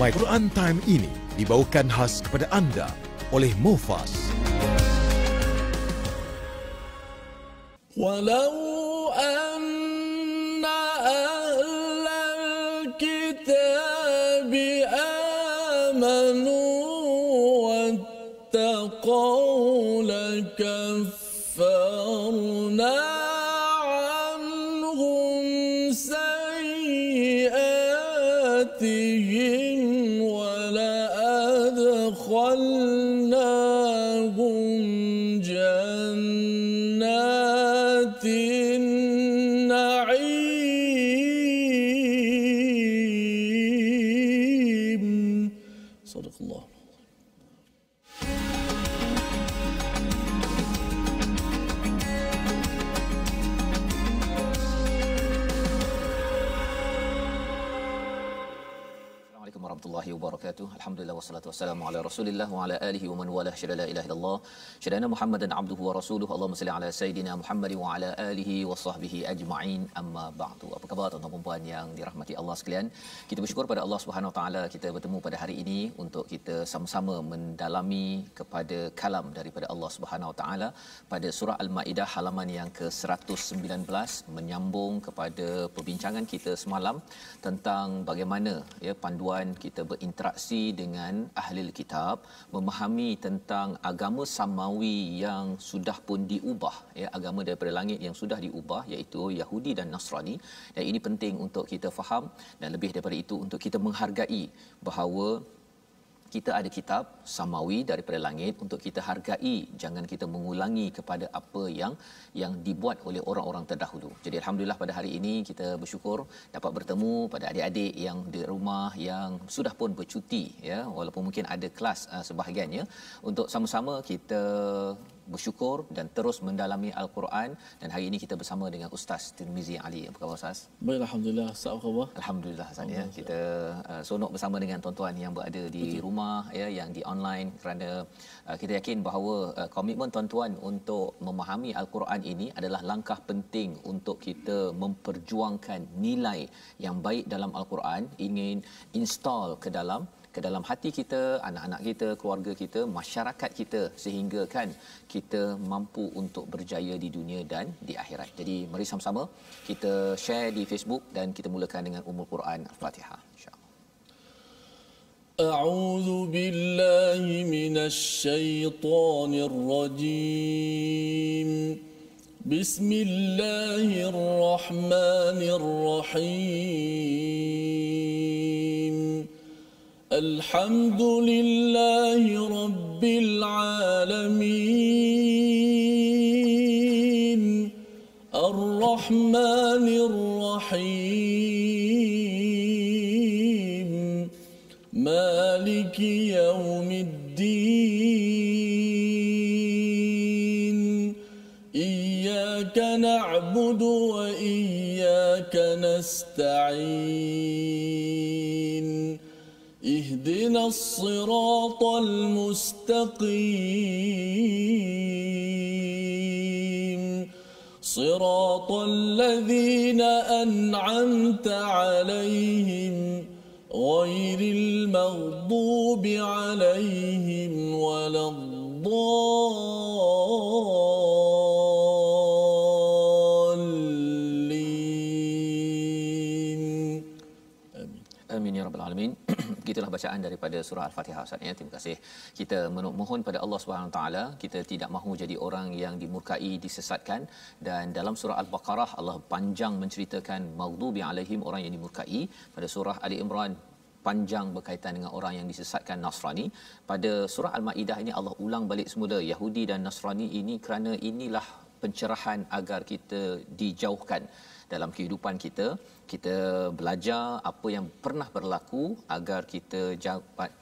My Quran Time ini dibawakan khas kepada anda oleh Mufas. Walau anna ahlal kitabi amanu wattaqaw lakaffarna anhum sayyi'atihim wala adkhalnahum jannatin na'im. Sadaqallah. Assalamualaikum warahmatullahi wabarakatuh. Alhamdulillah wassalatu wassalamu ala Rasulillah wa ala alihi wa man walah. Syada la ilaha illallah. Syada Muhammadan abduhu wa rasuluhu. Allahumma salli ala sayidina Muhammad wa ala alihi wa sahbihi ajma'in. Amma ba'du. Apa khabar tuan-tuan dan puan yang dirahmati Allah sekalian? Kita bersyukur pada Allah Subhanahu wa taala kita bertemu pada hari ini untuk kita sama-sama mendalami kepada kalam daripada Allah Subhanahu wa taala pada surah Al-Maidah halaman yang ke-119, menyambung kepada perbincangan kita semalam tentang bagaimana ya panduan kita berinteraksi dengan ahli kitab, memahami tentang agama samawi yang sudah pun diubah ya, agama daripada langit yang sudah diubah iaitu Yahudi dan Nasrani, dan ini penting untuk kita faham, dan lebih daripada itu untuk kita menghargai bahawa kita ada kitab samawi daripada langit untuk kita hargai, jangan kita mengulangi kepada apa yang dibuat oleh orang-orang terdahulu. Jadi alhamdulillah pada hari ini kita bersyukur dapat bertemu pada adik-adik yang di rumah yang sudah pun bercuti ya, walaupun mungkin ada kelas sebahagiannya, untuk sama-sama kita bersyukur dan terus mendalami Al-Quran. Dan hari ini kita bersama dengan Ustaz Tirmizi Ali. Apa khabar Ustaz? Baik, alhamdulillah. Apa khabar? Alhamdulillah Ustaz ya. Kita sonok bersama dengan tuan-tuan yang berada di rumah ya, yang di online, kerana kita yakin bahawa komitmen tuan-tuan untuk memahami Al-Quran ini adalah langkah penting untuk kita memperjuangkan nilai yang baik dalam Al-Quran, ingin install ke dalam hati kita, anak-anak kita, keluarga kita, masyarakat kita, sehingga kan kita mampu untuk berjaya di dunia dan di akhirat. Jadi mari sama-sama kita share di Facebook dan kita mulakan dengan Ummul Quran Al-Fatihah insya-Allah. A'udzu billahi minasy syaithanir rajim. Bismillahirrahmanirrahim. الحمد لله رب العالمين الرحمن الرحيم مالك يوم الدين إياك نعبد وإياك نستعين اهدنا الصراط المستقيم صراط الذين أنعمت عليهم غير المغضوب عليهم ولا الضالين. Amin ya rabbal alamin. Begitulah bacaan daripada surah Al-Fatihah Ustaz ya. Terima kasih. Kita mohon pada Allah Subhanahu Wa Taala, kita tidak mahu jadi orang yang dimurkai, disesatkan. Dan dalam surah Al-Baqarah Allah panjang menceritakan maghdubi alaihim, orang yang dimurkai. Pada surah Ali Imran panjang berkaitan dengan orang yang disesatkan, Nasrani. Pada surah Al-Maidah ini Allah ulang balik semula Yahudi dan Nasrani ini, kerana inilah pencerahan agar kita dijauhkan dalam kehidupan kita. Kita belajar apa yang pernah berlaku agar kita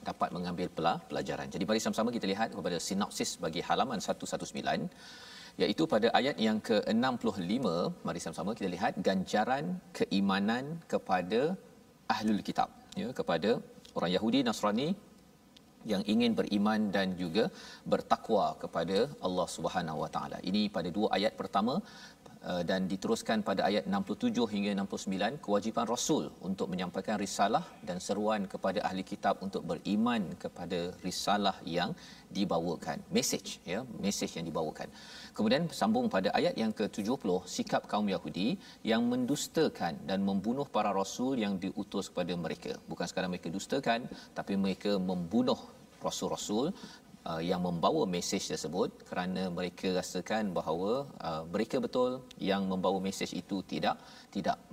dapat mengambil pelajaran. Jadi mari sama-sama kita lihat kepada sinopsis bagi halaman 119, iaitu pada ayat yang ke-65. Mari sama-sama kita lihat ganjaran keimanan kepada ahlul kitab ya, kepada orang Yahudi Nasrani yang ingin beriman dan juga bertakwa kepada Allah Subhanahu Wa Taala. Ini pada dua ayat pertama dan diteruskan pada ayat 67 hingga 69 kewajipan rasul untuk menyampaikan risalah dan seruan kepada ahli kitab untuk beriman kepada risalah yang dibawakan, message yang dibawakan. Kemudian sambung pada ayat yang ke-70, sikap kaum Yahudi yang mendustakan dan membunuh para rasul yang diutus kepada mereka. Bukan sekadar mereka dustakan, tapi mereka membunuh rasul-rasul yang membawa mesej tersebut kerana mereka rasakan bahawa mereka betul yang membawa mesej itu tidak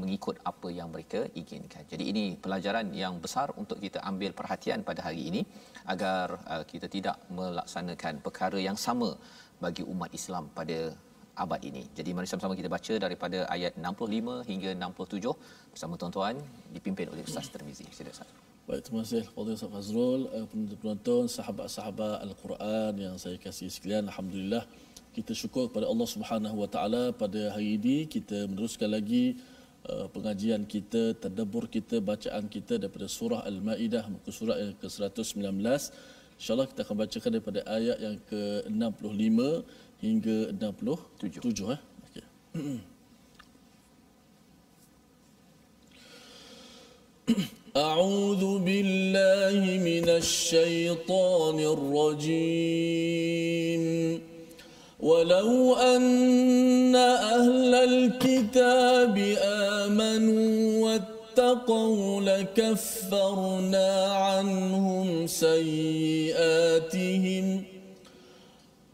mengikut apa yang mereka inginkan. Jadi ini pelajaran yang besar untuk kita ambil perhatian pada hari ini agar kita tidak melaksanakan perkara yang sama bagi umat Islam pada abad ini. Jadi mari sama-sama kita baca daripada ayat 65 hingga 67 bersama tuan-tuan dipimpin oleh Ustaz Tirmizi. Sila Ustaz. Baik, terima kasih Fadil Ustaz Fazrul, penonton, sahabat-sahabat Al-Quran yang saya kasihi sekalian. Alhamdulillah, kita syukur kepada Allah Subhanahu Wa Taala pada hari ini kita meneruskan lagi pengajian kita, tadabbur kita, bacaan kita daripada surah Al-Maidah, muka surat yang ke-119. InsyaAllah kita akan bacakan daripada ayat yang ke-65 hingga 67. Okay. أعوذ بالله من الشيطان الرجيم ولو أن أهل الكتاب آمنوا واتقوا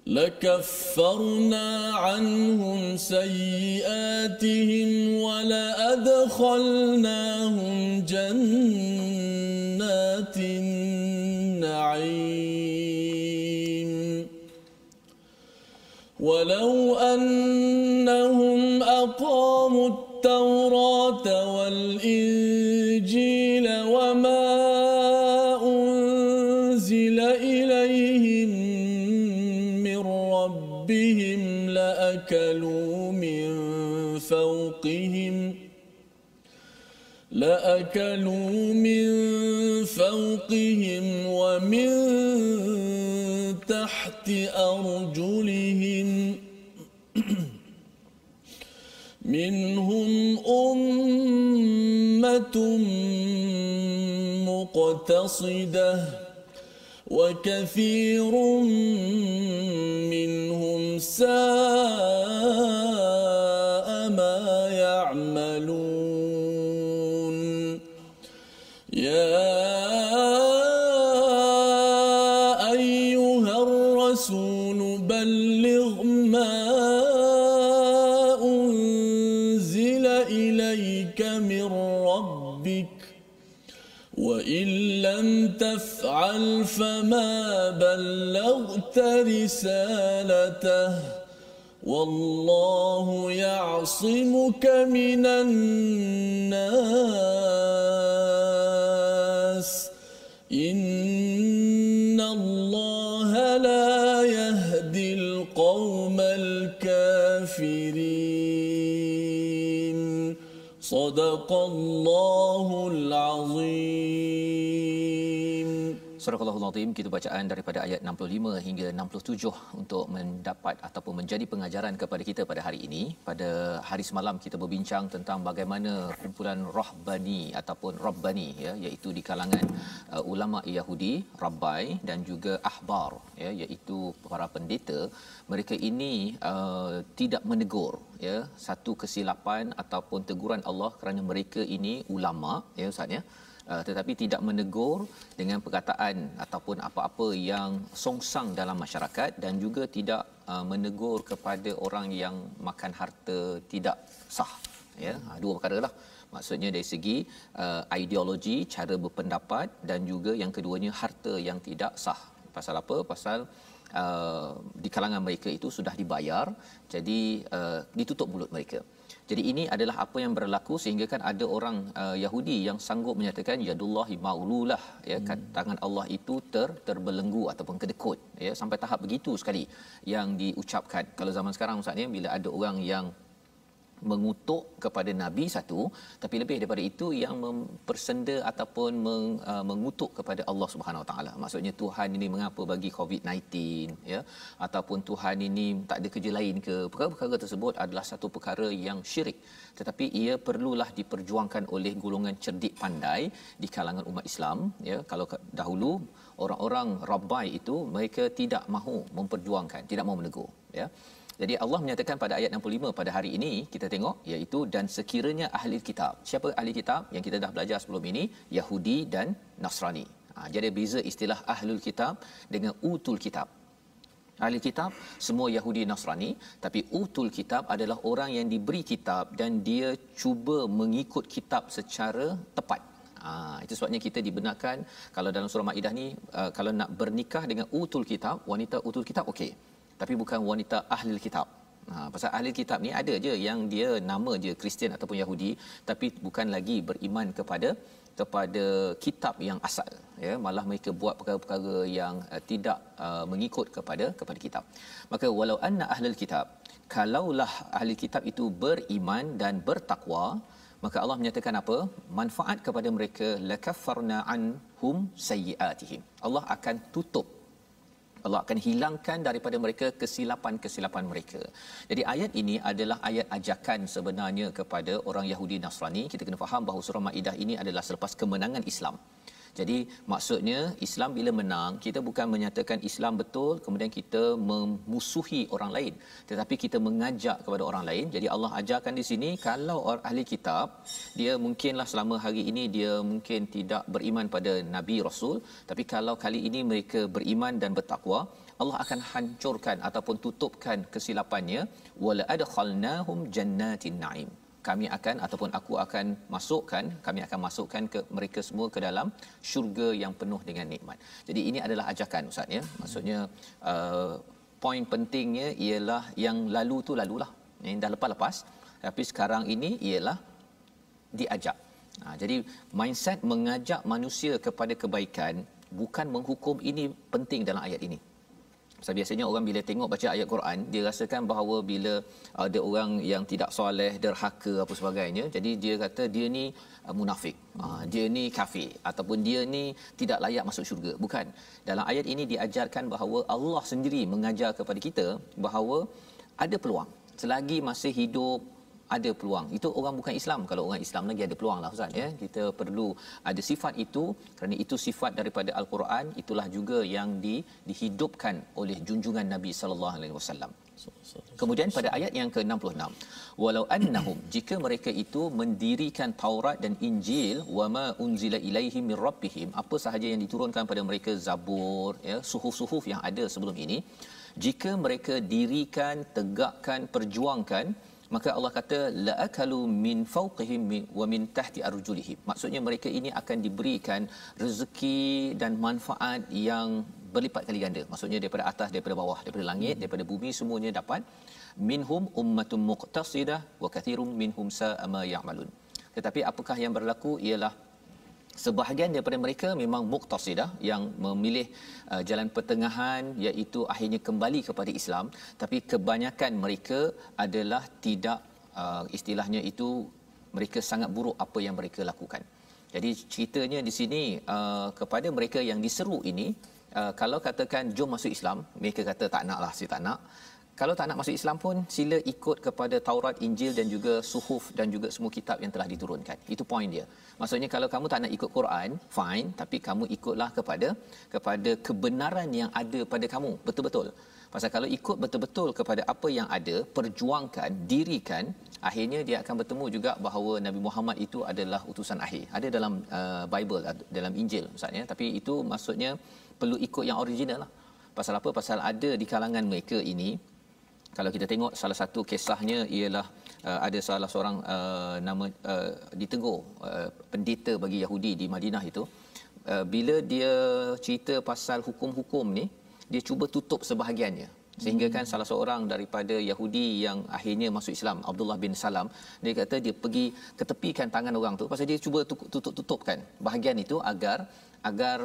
لكفرنا عنهم سيئاتهم ولأدخلناهم جنات النعيم ولو أنهم أقاموا التوراة والإنجيل وما أنزل إليهم من ربهم لأكلوا من فوقهم ومن تحت أرجلهم منهم أمة مقتصدة وكثير منهم ساء ما يعملون يا أيها الرسول بلغ ما أنزل إليك من ربك وإن لم تفعل فما بلغت رسالته والله يعصمك من الناس إن الله لا يهدي القوم الكافرين صدق الله العظيم. Surah Al-Azim, kita bacaan daripada ayat 65 hingga 67 untuk mendapat ataupun menjadi pengajaran kepada kita pada hari ini. Pada hari semalam kita berbincang tentang bagaimana kumpulan rahbani ataupun rabbani iaitu di kalangan ulama Yahudi, rabbai dan juga ahbar iaitu para pendeta. Mereka ini tidak menegur satu kesilapan ataupun teguran Allah kerana mereka ini ulama Ustaz tetapi tidak menegur dengan perkataan ataupun apa-apa yang songsang dalam masyarakat dan juga tidak menegur kepada orang yang makan harta tidak sah dua perkara lah. Maksudnya dari segi ideologi, cara berpendapat dan juga yang keduanya harta yang tidak sah. Pasal apa? Pasal di kalangan mereka itu sudah dibayar, jadi ditutup mulut mereka. Jadi ini adalah apa yang berlaku sehingga kan ada orang Yahudi yang sanggup menyatakan yadullahi ma'ululah tangan Allah itu terbelenggu ataupun kedekut sampai tahap begitu sekali yang diucapkan. Kalau zaman sekarang Ustaz bila ada orang yang mengutuk kepada nabi satu, tapi lebih daripada itu yang mempersenda ataupun mengutuk kepada Allah Subhanahu Wa Taala. Maksudnya Tuhan ini mengapa bagi COVID-19, ya, ataupun Tuhan ini tak ada kerja lain ke. Perkara-perkara tersebut adalah satu perkara yang syirik, tetapi ia perlulah diperjuangkan oleh golongan cerdik pandai di kalangan umat Islam, ya. Kalau dahulu orang-orang Rabbai itu mereka tidak mahu memperjuangkan, tidak mahu menegur, ya. Jadi Allah menyatakan pada ayat 65 pada hari ini kita tengok, iaitu dan sekiranya ahli kitab. Siapa ahli kitab yang kita dah belajar sebelum ini? Yahudi dan Nasrani. Jadi beza istilah ahlul kitab dengan utul kitab. Ahli kitab semua Yahudi Nasrani, tapi utul kitab adalah orang yang diberi kitab dan dia cuba mengikut kitab secara tepat. Itu sebabnya kita dibenarkan kalau dalam surah Maidah ni, kalau nak bernikah dengan utul kitab, wanita utul kitab okey, tapi bukan wanita ahli kitab. Pasal ahli kitab ni ada je yang dia nama je Kristian ataupun Yahudi, tapi bukan lagi beriman kepada kitab yang asal, ya. Malah mereka buat perkara-perkara yang tidak mengikut kepada kitab. Maka walau anna ahlul kitab, kalaulah ahli kitab itu beriman dan bertakwa, maka Allah menyatakan apa? Manfaat kepada mereka, lakaffarna anhum sayyiatihim. Allah akan tutup, Allah akan hilangkan daripada mereka kesilapan-kesilapan mereka. Jadi ayat ini adalah ayat ajakan sebenarnya kepada orang Yahudi Nasrani. Kita kena faham bahawa surah Maidah ini adalah selepas kemenangan Islam. Jadi maksudnya Islam bila menang, kita bukan menyatakan Islam betul kemudian kita memusuhi orang lain, tetapi kita mengajak kepada orang lain. Jadi Allah ajarkan di sini, kalau orang ahli kitab, dia mungkinlah selama hari ini dia mungkin tidak beriman pada Nabi Rasul, tapi kalau kali ini mereka beriman dan bertakwa, Allah akan hancurkan ataupun tutupkan kesilapannya. Wala adkhalnahum jannatin na'im. Kami akan ataupun aku akan masukkan, kami akan masukkan ke mereka semua ke dalam syurga yang penuh dengan nikmat. Jadi ini adalah ajakan, Ustaz, ya. Maksudnya poin pentingnya ialah yang lalu tu lalulah, yang dah lepas-lepas, tapi sekarang ini ialah diajak. Jadi mindset mengajak manusia kepada kebaikan, bukan menghukum, ini penting dalam ayat ini. Sebab biasanya orang bila tengok baca ayat Quran, dia rasakan bahawa bila ada orang yang tidak soleh, derhaka apa sebagainya, jadi dia kata dia ni munafik, dia ni kafir, ataupun dia ni tidak layak masuk syurga. Bukan. Dalam ayat ini diajarkan bahawa Allah sendiri mengajar kepada kita bahawa ada peluang. Selagi masih hidup, ada peluang. Itu orang bukan Islam. Kalau orang Islam lagi ada peluang lah, Ustaz, ya. Kita perlu ada sifat itu, kerana itu sifat daripada Al-Quran. Itulah juga yang dihidupkan oleh junjungan Nabi sallallahu alaihi wasallam. Kemudian pada ayat yang ke-66, walau annahum, jika mereka itu mendirikan Taurat dan Injil, wama unzila ilaihim mir rabbihim, apa sahaja yang diturunkan pada mereka, Zabur, ya, suhuf-suhuf yang ada sebelum ini, jika mereka dirikan, tegakkan, perjuangkan, maka Allah kata la akalu min fawqihim wa min tahti arjulihim. Maksudnya mereka ini akan diberikan rezeki dan manfaat yang berlipat kali ganda. Maksudnya daripada atas, daripada bawah, daripada langit, daripada bumi, semuanya dapat. Minhum ummatun muqtasidah wa kathirum minhum sa'a ma ya'malun. Tetapi apakah yang berlaku ialah sebahagian daripada mereka memang muqtasidah, yang memilih jalan pertengahan, iaitu akhirnya kembali kepada Islam, tapi kebanyakan mereka adalah tidak, istilahnya itu, mereka sangat buruk apa yang mereka lakukan. Jadi ceritanya di sini kepada mereka yang diseru ini, kalau katakan jom masuk Islam, mereka kata tak naklah, saya tak nak. Kalau tak nak masuk Islam pun sila ikut kepada Taurat, Injil dan juga suhuf dan juga semua kitab yang telah diturunkan. Itu poin dia. Maksudnya kalau kamu tak nak ikut Quran, fine, tapi kamu ikutlah kepada kebenaran yang ada pada kamu, betul-betul. Pasal kalau ikut betul-betul kepada apa yang ada, perjuangkan, dirikan, akhirnya dia akan bertemu juga bahawa Nabi Muhammad itu adalah utusan akhir. Ada dalam Bible, dalam Injil, Ustaz, ya. Tapi itu maksudnya perlu ikut yang original lah. Pasal apa? Pasal ada di kalangan mereka ini, kalau kita tengok salah satu kisahnya ialah ada salah seorang nama ditegur pendeta bagi Yahudi di Madinah itu, bila dia cerita pasal hukum-hukum ni, dia cuba tutup sebahagiannya, sehingga kan salah seorang daripada Yahudi yang akhirnya masuk Islam, Abdullah bin Salam, dia kata dia pergi ketepikan tangan orang tu, pasal dia cuba tutupkan bahagian itu agar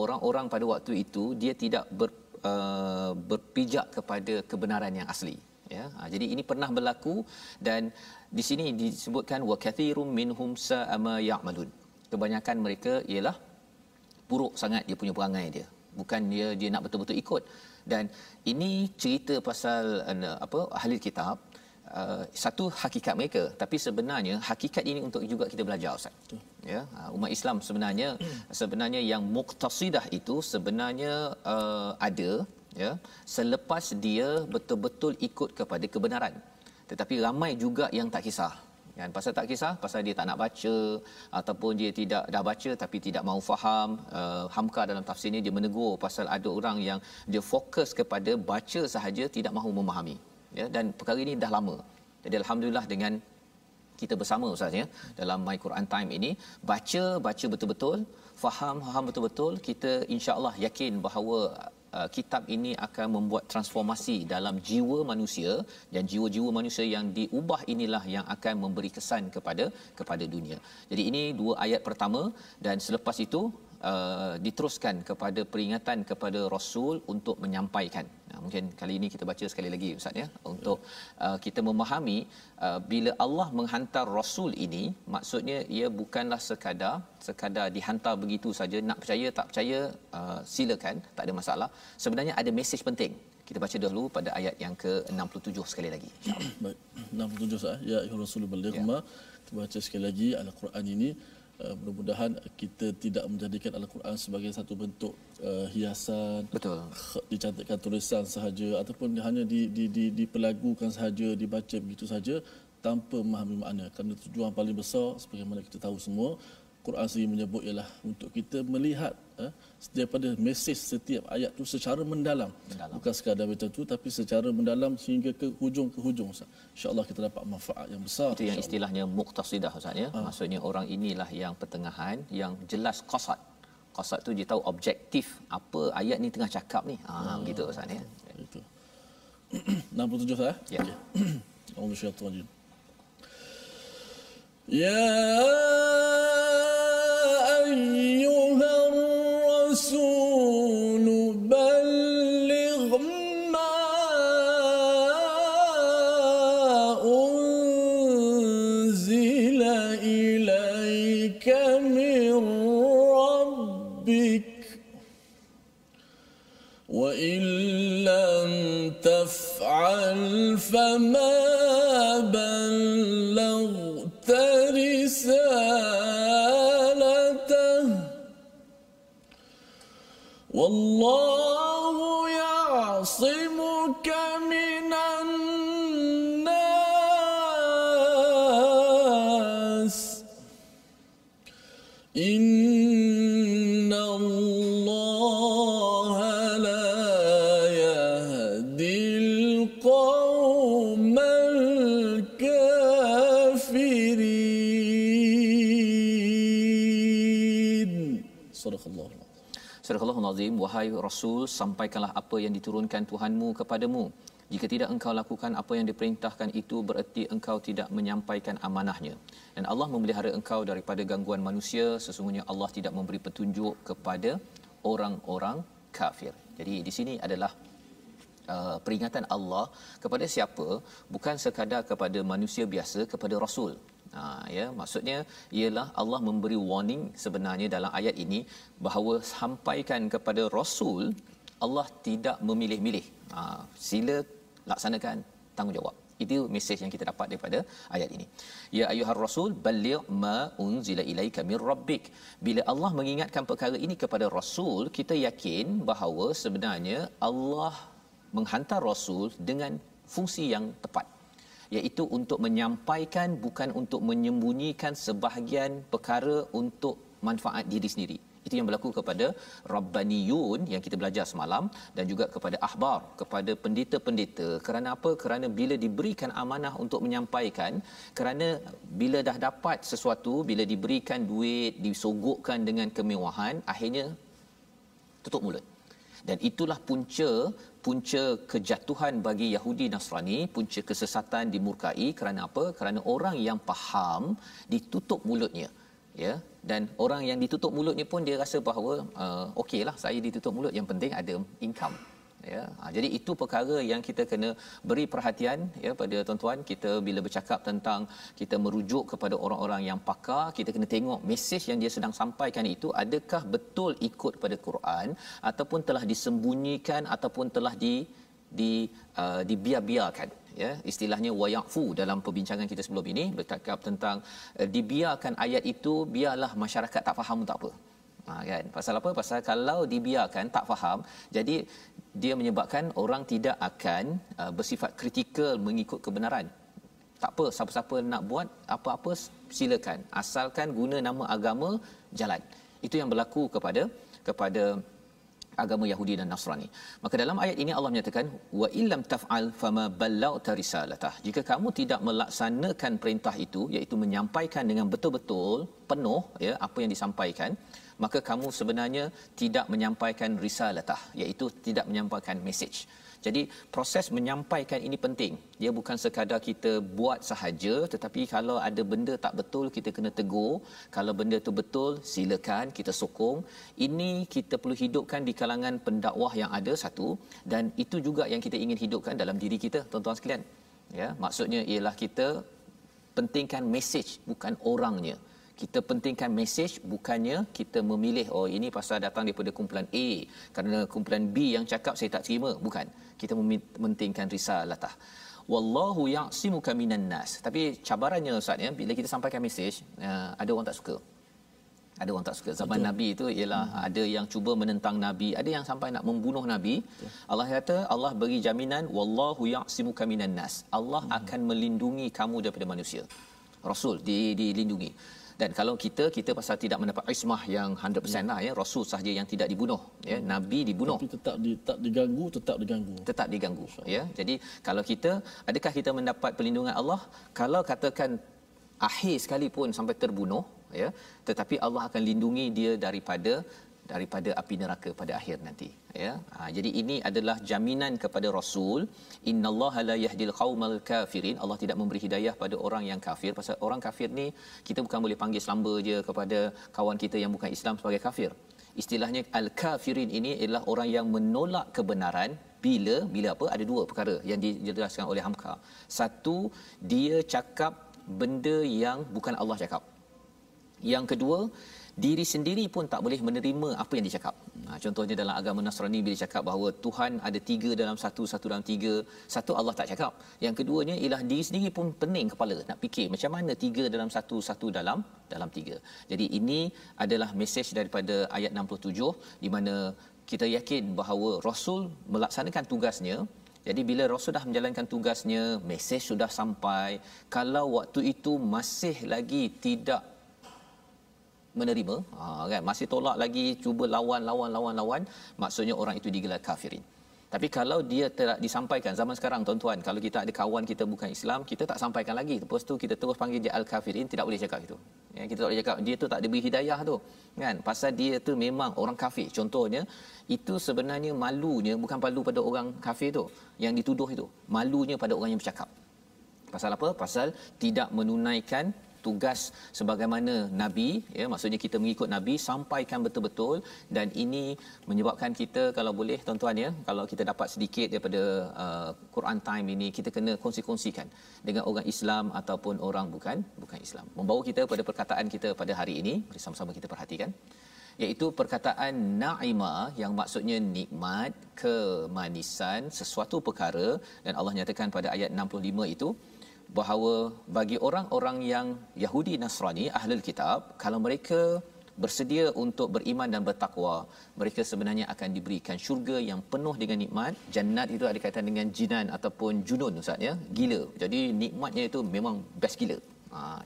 orang-orang pada waktu itu dia tidak berpijak kepada kebenaran yang asli, ya. Jadi ini pernah berlaku dan di sini disebutkan wa kathirum minhum sa'ama ya'malun. Kebanyakan mereka ialah buruk sangat dia punya perangai dia. Bukan dia nak betul-betul ikut. Dan ini cerita pasal ahli kitab, satu hakikat mereka, tapi sebenarnya hakikat ini untuk juga kita belajar, Ustaz. Ya, umat Islam sebenarnya yang muqtasidah itu sebenarnya ada, ya, selepas dia betul-betul ikut kepada kebenaran. Tetapi ramai juga yang tak kisah. Kan, pasal tak kisah, pasal dia tak nak baca ataupun dia tidak dah baca tapi tidak mahu faham. Hamka dalam tafsirnya dia menegur pasal ada orang yang dia fokus kepada baca sahaja, tidak mahu memahami, ya, dan perkara ini dah lama. Jadi alhamdulillah dengan kita bersama, Ustaz, ya, dalam My Quran Time ini baca betul-betul, faham betul-betul, kita insya-Allah yakin bahawa kitab ini akan membuat transformasi dalam jiwa manusia, dan jiwa-jiwa manusia yang diubah inilah yang akan memberi kesan kepada dunia. Jadi ini 2 ayat pertama, dan selepas itu diteruskan kepada peringatan kepada Rasul untuk menyampaikan. Mungkin kali ini kita baca sekali lagi, Ustaz, ya, untuk kita memahami bila Allah menghantar Rasul ini, maksudnya ia bukanlah sekadar dihantar begitu saja, nak percaya tak percaya silakan, tak ada masalah. Sebenarnya ada mesej penting. Kita baca dahulu pada ayat yang ke-67 sekali lagi, insya-Allah. Baik, 67 Ustaz, ya ayyuhar rasul balligh ma. Kita baca sekali lagi al-Quran ini. Mudah-mudahan kita tidak menjadikan Al-Quran sebagai satu bentuk hiasan, betul, dicantikkan tulisan sahaja ataupun hanya dipelagukan sahaja, dibaca begitu saja tanpa memahami makna. Kerana tujuan paling besar sebagaimana kita tahu semua, Quran sendiri menyebut ialah untuk kita melihat daripada mesej setiap ayat tu secara mendalam. Bukan sekadar macam tu, tapi secara mendalam sehingga ke hujung insya-Allah kita dapat manfaat yang besar. Itu yang istilahnya muqtasidah, Ustaz, ya. Maksudnya orang inilah yang pertengahan, yang jelas qasad. Qasad tu dia tahu objektif apa ayat ni tengah cakap ni. Begitu, Ustaz, ya. Itu 67 Ustaz, ya. Allahu syaitan. Ya أيها الرسول بلغ ما أنزل إليك من ربك وإن لم تفعل فما بلغت رسالته والله يعصمك من الناس إن الله لا يهدي القوم الكافرين. صدق الله. Surahul Azim. Wahai Rasul, sampaikanlah apa yang diturunkan Tuhanmu kepadamu. Jika tidak engkau lakukan apa yang diperintahkan itu, bererti engkau tidak menyampaikan amanahnya. Dan Allah memelihara engkau daripada gangguan manusia. Sesungguhnya Allah tidak memberi petunjuk kepada orang-orang kafir. Jadi di sini adalah peringatan Allah kepada siapa? Bukan sekadar kepada manusia biasa, kepada Rasul. Ya, maksudnya ialah Allah memberi warning sebenarnya dalam ayat ini bahawa sampaikan kepada Rasul, Allah tidak memilih-milih. Sila laksanakan tanggungjawab. Itu mesej yang kita dapat daripada ayat ini. Ya ayyuhar rasul balligh ma unzila ilaika mir rabbik. Bila Allah mengingatkan perkara ini kepada Rasul, kita yakin bahawa sebenarnya Allah menghantar Rasul dengan fungsi yang tepat, iaitu untuk menyampaikan, bukan untuk menyembunyikan sebahagian perkara untuk manfaat diri sendiri. Itu yang berlaku kepada Rabbaniyun yang kita belajar semalam, dan juga kepada ahbar, kepada pendeta-pendeta. Kerana apa? Kerana bila diberikan amanah untuk menyampaikan, kerana bila dah dapat sesuatu, bila diberikan duit, disogokkan dengan kemewahan, akhirnya tutup mulut. Dan itulah punca kejatuhan bagi Yahudi Nasrani, punca kesesatan dimurkai. Kerana apa? Kerana orang yang faham ditutup mulutnya, ya. Dan orang yang ditutup mulutnya pun dia rasa bahawa okeylah, saya ditutup mulut, yang penting ada income, ya. Jadi itu perkara yang kita kena beri perhatian ya pada tuan-tuan. Kita bila bercakap tentang kita merujuk kepada orang-orang yang pakar, kita kena tengok mesej yang dia sedang sampaikan itu adakah betul ikut pada Quran ataupun telah disembunyikan ataupun telah dibiar-biarkan. Ya, istilahnya wayafu dalam perbincangan kita sebelum ini bercakap tentang dibiarkan ayat itu, biarlah masyarakat tak faham tak apa. Kan? Pasal apa? Pasal kalau dibiarkan tak faham, jadi dia menyebabkan orang tidak akan bersifat kritikal mengikut kebenaran. Tak apa, siapa-siapa nak buat apa-apa silakan, asalkan guna nama agama jalan. Itu yang berlaku kepada agama Yahudi dan Nasrani. Maka dalam ayat ini Allah menyatakan wa illam taf'al fama ballagta risalatah. Jika kamu tidak melaksanakan perintah itu, iaitu menyampaikan dengan betul-betul penuh ya apa yang disampaikan, maka kamu sebenarnya tidak menyampaikan risalatah, iaitu tidak menyampaikan message. Jadi proses menyampaikan ini penting. Dia bukan sekadar kita buat sahaja, tetapi kalau ada benda tak betul kita kena tegur. Kalau benda tu betul, silakan kita sokong. Ini kita perlu hidupkan di kalangan pendakwah yang ada satu, dan itu juga yang kita ingin hidupkan dalam diri kita, tuan-tuan sekalian. Ya, maksudnya ialah kita pentingkan message bukan orangnya. Kita pentingkan mesej, bukannya kita memilih oh ini pasal datang daripada kumpulan A kerana kumpulan B yang cakap saya tak terima, bukan. Kita mementingkan risalatah. Wallahu ya'simuka minan nas. Tapi cabarannya ustaz ya, bila kita sampaikan mesej, ada orang tak suka. Ada orang tak suka. Zaman betul. Nabi itu ialah ada yang cuba menentang Nabi, ada yang sampai nak membunuh Nabi. Betul. Allah kata Allah beri jaminan wallahu ya'simuka minan nas. Allah akan melindungi kamu daripada manusia. Rasul dilindungi. Dan kalau kita pasal tidak mendapat ismah yang 100% lah ya, Rasul sahaja yang tidak dibunuh ya, Nabi dibunuh. Tapi tetap diganggu ya. Jadi kalau kita, adakah kita mendapat perlindungan Allah? Kalau katakan akhir sekalipun sampai terbunuh ya, tetapi Allah akan lindungi dia daripada api neraka pada akhir nanti ya. Jadi ini adalah jaminan kepada Rasul, innallaha la yahdil qaumal kafirin. Allah tidak memberi hidayah pada orang yang kafir. Pasal orang kafir ni kita bukan boleh panggil selamba je kepada kawan kita yang bukan Islam sebagai kafir. Istilahnya al-kafirin ini adalah orang yang menolak kebenaran bila apa? Ada dua perkara yang dijelaskan oleh Hamka. Satu, dia cakap benda yang bukan Allah cakap. Yang kedua, diri sendiri pun tak boleh menerima apa yang dicakap. Contohnya dalam agama Nasrani bila cakap bahawa Tuhan ada 3 dalam 1, 1 dalam 3, satu Allah tak cakap. Yang keduanya ialah diri sendiri pun pening kepala nak fikir macam mana 3 dalam 1, 1 dalam 3. Jadi ini adalah mesej daripada ayat 67 di mana kita yakin bahawa Rasul melaksanakan tugasnya. Jadi bila Rasul dah menjalankan tugasnya, mesej sudah sampai. Kalau waktu itu masih lagi tidak menerima, kan, masih tolak lagi, cuba lawan, maksudnya orang itu digelar kafirin. Tapi kalau dia tidak disampaikan, zaman sekarang tuan-tuan, kalau kita ada kawan kita bukan Islam, kita tak sampaikan lagi, lepas tu kita terus panggil dia al-kafirin, tidak boleh cakap itu ya, kita tak boleh cakap dia tu tak diberi hidayah tu kan, pasal dia tu memang orang kafir. Contohnya itu sebenarnya malunya bukan malu pada orang kafir tu yang dituduh, itu malunya pada orang yang bercakap. Pasal apa? Pasal tidak menunaikan tugas sebagaimana Nabi ya, maksudnya kita mengikut Nabi, sampaikan betul-betul. Dan ini menyebabkan kita, kalau boleh tuan-tuan ya, kalau kita dapat sedikit daripada Quran Time ini, kita kena kongsi-kongsikan dengan orang Islam ataupun orang bukan Islam. Membawa kita pada perkataan kita pada hari ini, bersama-sama kita perhatikan, iaitu perkataan na'ima yang maksudnya nikmat, kemanisan, sesuatu perkara. Dan Allah nyatakan pada ayat 65 itu bahawa bagi orang-orang yang Yahudi Nasrani, Ahlul Kitab, kalau mereka bersedia untuk beriman dan bertakwa, mereka sebenarnya akan diberikan syurga yang penuh dengan nikmat. Jannat itu ada kaitan dengan jinan ataupun junun ustaz ya, gila. Jadi nikmatnya itu memang best gila.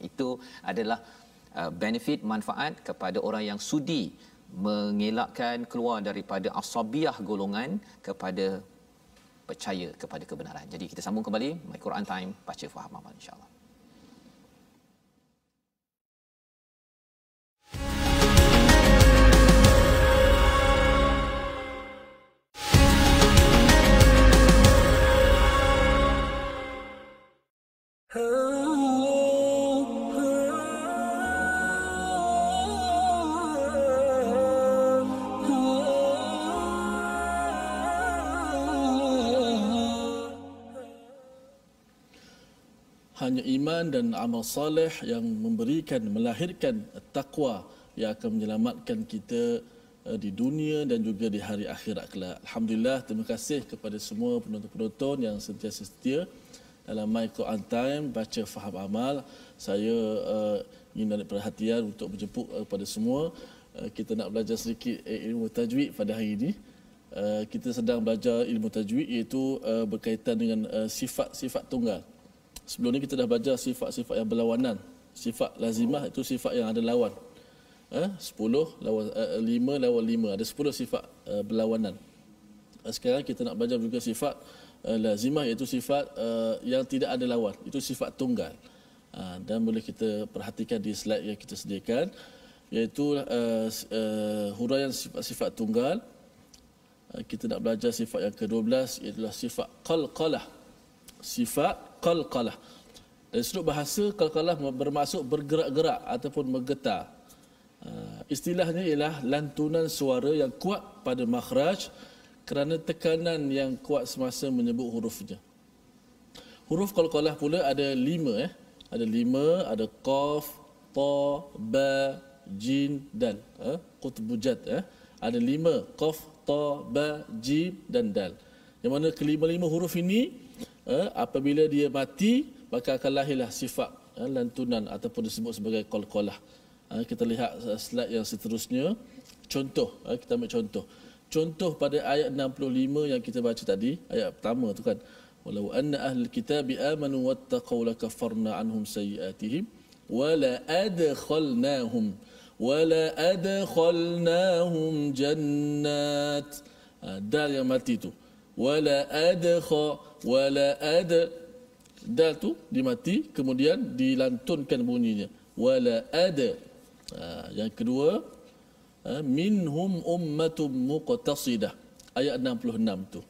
Itu adalah benefit, manfaat kepada orang yang sudi mengelakkan keluar daripada asabiah golongan kepada percaya kepada kebenaran. Jadi kita sambung kembali My Quran Time, baca faham amal insya-Allah. hanya iman dan amal soleh yang melahirkan takwa yang akan menyelamatkan kita di dunia dan juga di hari akhirat kelak. Alhamdulillah, terima kasih kepada semua penonton-penonton yang sentiasa setia dalam My Quran Time baca faham amal. Saya ingin menarik perhatian untuk menjemput kepada semua. Kita nak belajar sedikit ilmu tajwid pada hari ini. Kita sedang belajar ilmu tajwid, iaitu berkaitan dengan sifat-sifat tunggal. Sebelum ni kita dah belajar sifat-sifat yang berlawanan. Sifat lazimah itu sifat yang ada lawan. 10 lawan 5 lawan 5, ada 10 sifat berlawanan. Sekarang kita nak belajar juga sifat lazimah, iaitu sifat yang tidak ada lawan, itu sifat tunggal. Dan boleh kita perhatikan di slide yang kita sediakan, iaitu huraian sifat-sifat tunggal. Kita nak belajar sifat yang ke-12, iaitu sifat qalqalah. Sifat qalqalah. Dari sudut bahasa, qalqalah bermaksud bergerak-gerak ataupun bergetar. Istilahnya ialah lantunan suara yang kuat pada makhraj kerana tekanan yang kuat semasa menyebut hurufnya. Huruf qalqalah pula ada 5. Ada 5, ada qaf, ta, ba, jim, dal. Qutbujad. Ada 5, qaf, ta, ba, jim dan dal. Yang mana kelima-lima huruf ini apabila dia mati, maka akan lahirlah sifat lantunan ataupun disebut sebagai qalqalah. Kita lihat slide yang seterusnya. Contoh, kita ambil contoh. Contoh pada ayat 65 yang kita baca tadi, ayat pertama tu kan. Walau anna ahlul kitabi amanu wattaqaw lakaffarna anhum sayyi'atihim wala adkhalnahum jannat. Dal yang mati tu. Dal tu dimati, kemudian dilantunkan bunyinya. Yang kedua, minhum ummatum muqtasidah. Ayat 66 tu.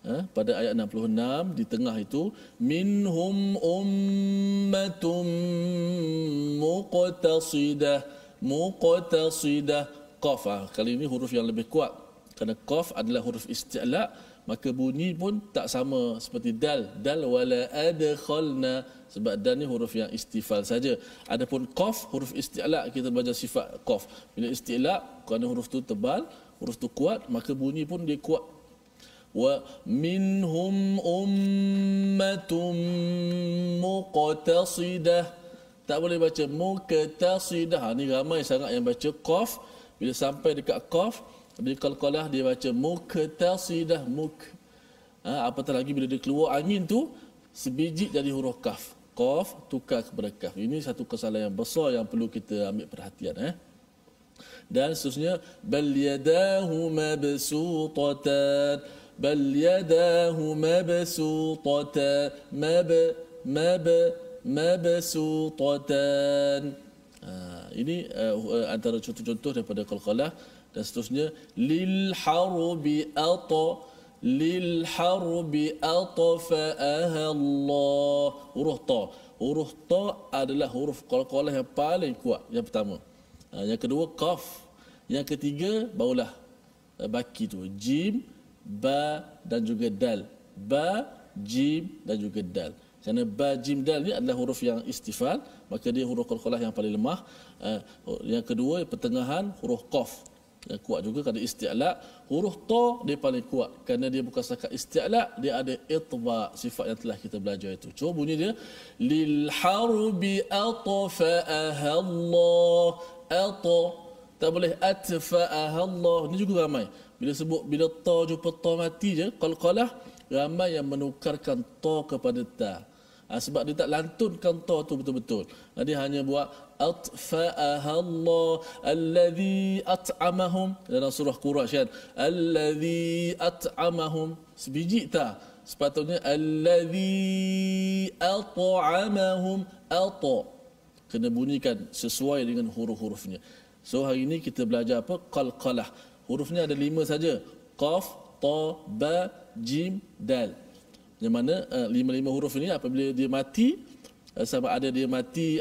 Pada ayat 66 di tengah itu, minhum ummatum muqtasidah. Qaf. Kali ini huruf yang lebih kuat. Kerana qaf adalah huruf isti'la, maka bunyi pun tak sama seperti dal. Dal wala adkhalna, sebab dal ni huruf yang istifal saja. Adapun qaf huruf isti'la, kita belajar sifat qaf. Bila isti'la, kerana huruf tu tebal, huruf tu kuat, maka bunyi pun dia kuat. Wa minhum ummatum muqtasidah. Tak boleh baca muqtasidah. Ni ramai sangat yang baca qaf. Bila sampai dekat qaf, di qalqalah dia baca muqtasidah, apatah lagi bila dia keluar angin tu, sebiji jadi huruf kaf. Qaf tukar kepada kaf. Ini satu kesalahan yang besar yang perlu kita ambil perhatian. Dan seterusnya, bal yadahu mabsutatan. Bal yadahu mabsutatan. Mabsutatan. Ini antara contoh-contoh daripada qalqalah. Dan seterusnya, lil harbi atfa'aha Allah. Huruf ta adalah huruf qalqalah yang paling kuat, yang pertama. Yang kedua qaf. Yang ketiga barulah baki tu, jim, ba dan juga dal. Ba, jim dan juga dal. Kerana ba, jim, dal ni adalah huruf yang istifal, maka dia huruf qalqalah yang paling lemah. Yang kedua, pertengahan, huruf qaf yang kuat juga kerana isti'la. Huruf ta dia paling kuat kerana dia bukan setakat isti'la, dia ada itba, sifat yang telah kita belajar itu. Cuba bunyi dia, lil harbi atfa'aha Allah. Tak boleh atfa'aha Allah. Ini juga ramai. Bila ta jumpa ta mati je, qalqalah, ramai yang menukarkan ta kepada ta. Sebab dia tak lantunkan ta tu betul-betul. Dia hanya buat atfa'aha Allah allazi at'amahum dalam surah Quraisy kan. Allazi at'amahum, sebiji ta. Sepatutnya allazi at'amahum, kena bunyikan sesuai dengan huruf-hurufnya. So hari ini kita belajar apa? Qalqalah. Hurufnya ada 5 saja. Qaf, ta, ba, jim, dal. Yang mana 5 huruf ini apabila dia mati, sama ada dia mati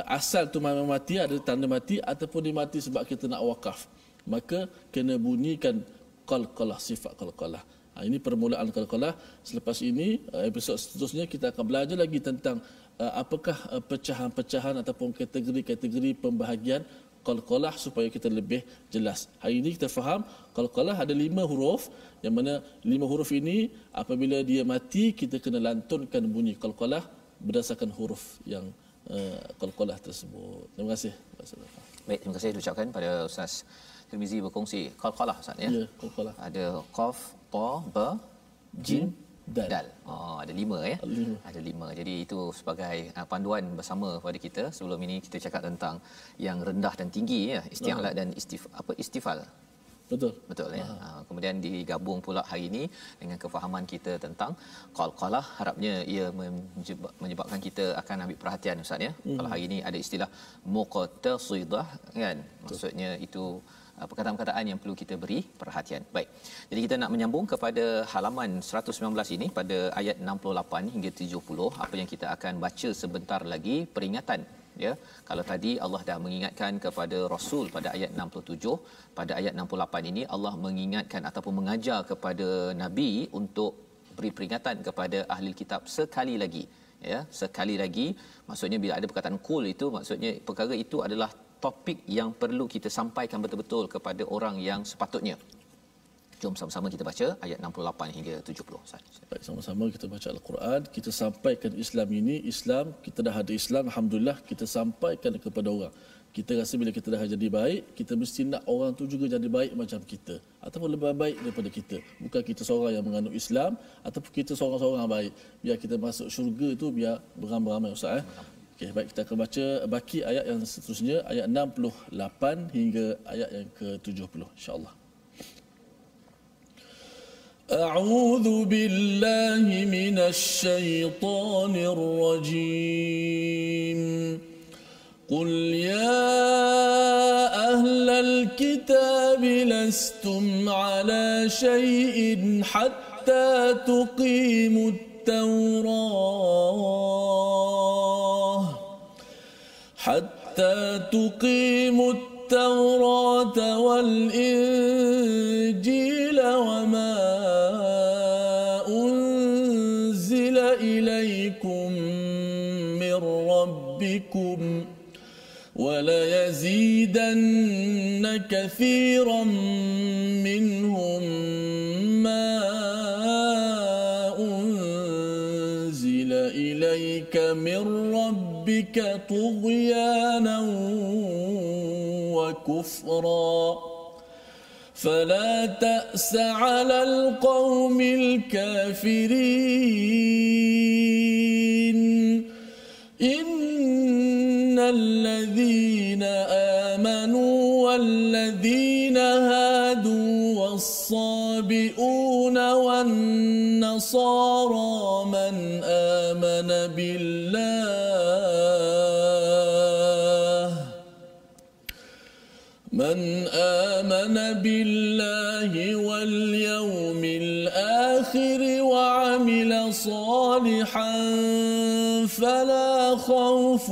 asal tu memang mati, ada tanda mati, ataupun dia mati sebab kita nak wakaf, maka kena bunyikan qalqalah, sifat qalqalah. Ini permulaan qalqalah. Selepas ini episod seterusnya kita akan belajar lagi tentang apakah pecahan-pecahan ataupun kategori-kategori pembahagian qalqalah supaya kita lebih jelas. Hari ini kita faham qalqalah ada 5 huruf, yang mana 5 huruf ini apabila dia mati kita kena lantunkan bunyi qalqalah berdasarkan huruf yang qalqalah tersebut. Terima kasih. Baik, terima kasih diucapkan pada Ustaz Tirmizi berkongsi qalqalah Ustaz ya. Ya, qalqalah. Ada qaf, ta, ba, jim, Dal. dal. Oh, ada 5 ya. Ada 5. Jadi itu sebagai panduan bersama kepada kita. Sebelum ini kita cakap tentang yang rendah dan tinggi ya, isti'la dan istifal. Betul ya. Kemudian digabung pula hari ini dengan kefahaman kita tentang qalqalah, harapnya ia menyebabkan kita akan ambil perhatian Ustaz ya. Kalau hari ini ada istilah muqtasidah kan, maksudnya itu perkataan-perkataan yang perlu kita beri perhatian. Baik. Jadi kita nak menyambung kepada halaman 119 ini pada ayat 68 hingga 70. Apa yang kita akan baca sebentar lagi, peringatan ya. Kalau tadi Allah dah mengingatkan kepada Rasul pada ayat 67, pada ayat 68 ini Allah mengingatkan ataupun mengajar kepada Nabi untuk beri peringatan kepada ahli kitab sekali lagi ya. Sekali lagi maksudnya bila ada perkataan qul itu maksudnya perkara itu adalah topik yang perlu kita sampaikan betul-betul kepada orang yang sepatutnya. Jom sama-sama kita baca ayat 68 hingga 70. Baik, sama-sama kita baca Al-Quran, kita sampaikan Islam ini, Islam, kita dah ada Islam, alhamdulillah, kita sampaikan kepada orang. Kita rasa bila kita dah jadi baik, kita mesti nak orang tu juga jadi baik macam kita ataupun lebih baik daripada kita. Bukan kita seorang yang menganut Islam ataupun kita seorang-seorang baik. Biar kita masuk syurga tu biar beramai-ramai Ustaz. Okey, baik, kita akan baca baki ayat yang seterusnya, ayat 68 hingga ayat yang ke-70 insya-Allah. A'udzu billahi minasy syaithanir rajim. Qul ya ahlal kitab lastum ala syai'in hatta tuqimut Tawrah حتى تقيموا التوراة والإنجيل وما أنزل إليكم من ربكم وليزيدن كثيرا منهم ما أنزل إليك من ربك طغيانا وكفرا فلا تأس على القوم الكافرين إن الذين آمنوا والذين هادوا والصابئون والنصارى من آمن بالله واليوم الآخر وعمل صالحا فلا خوف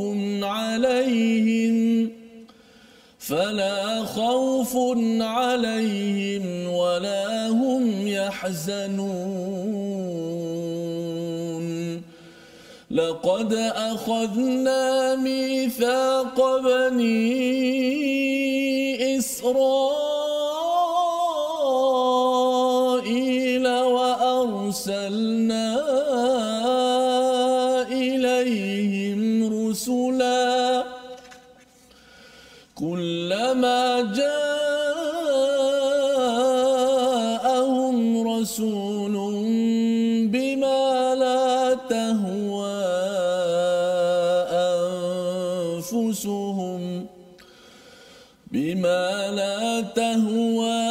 عليهم ولا هم يحزنون لقد أخذنا ميثاق بني إسرائيل وأرسلنا إليهم رسلا كلما جاءهم رسول بما لا تهوى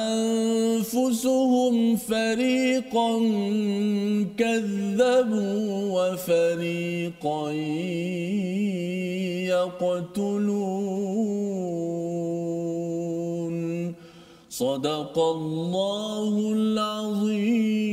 أنفسهم فريقا كذبوا وفريقا يقتلون صدق الله العظيم.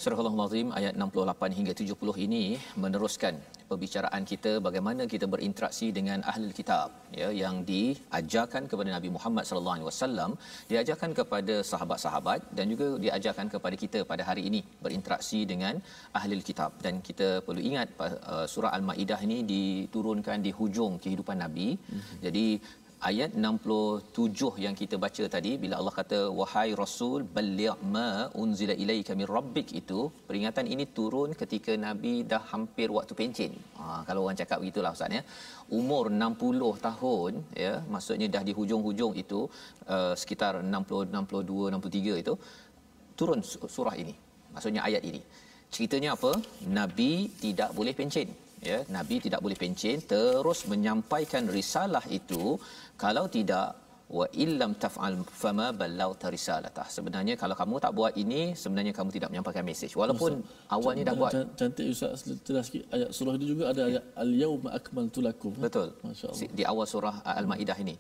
Surah Al-Azim ayat 68 hingga 70 ini meneruskan perbicaraan kita bagaimana kita berinteraksi dengan ahli kitab, ya, yang diajarkan kepada Nabi Muhammad sallallahu alaihi wasallam, diajarkan kepada sahabat-sahabat dan juga diajarkan kepada kita pada hari ini berinteraksi dengan ahli kitab. Dan kita perlu ingat surah Al-Maidah ini diturunkan di hujung kehidupan Nabi. Jadi ayat 67 yang kita baca tadi, bila Allah kata wahai rasul balligh ma unzila ilaika min rabbik, itu peringatan ini turun ketika Nabi dah hampir waktu pencen. Kalau orang cakap begitulah ustaz, ya, umur 60 tahun, ya, maksudnya dah di hujung-hujung itu, sekitar 60 62 63 itu turun surah ini, maksudnya ayat ini. Ceritanya apa? Nabi tidak boleh pencen, ya, Nabi tidak boleh pencen, terus menyampaikan risalah itu. Kalau tidak, wa illam taf'al fama ballagta risalatah, sebenarnya kalau kamu tak buat ini, sebenarnya kamu tidak menyampaikan mesej, walaupun awalnya dah buat. Cantik Ustaz, jelas sikit ayat surah ini juga ada ayat al-yauma akmaltu lakum. Betul, di awal surah Al-Maidah ini.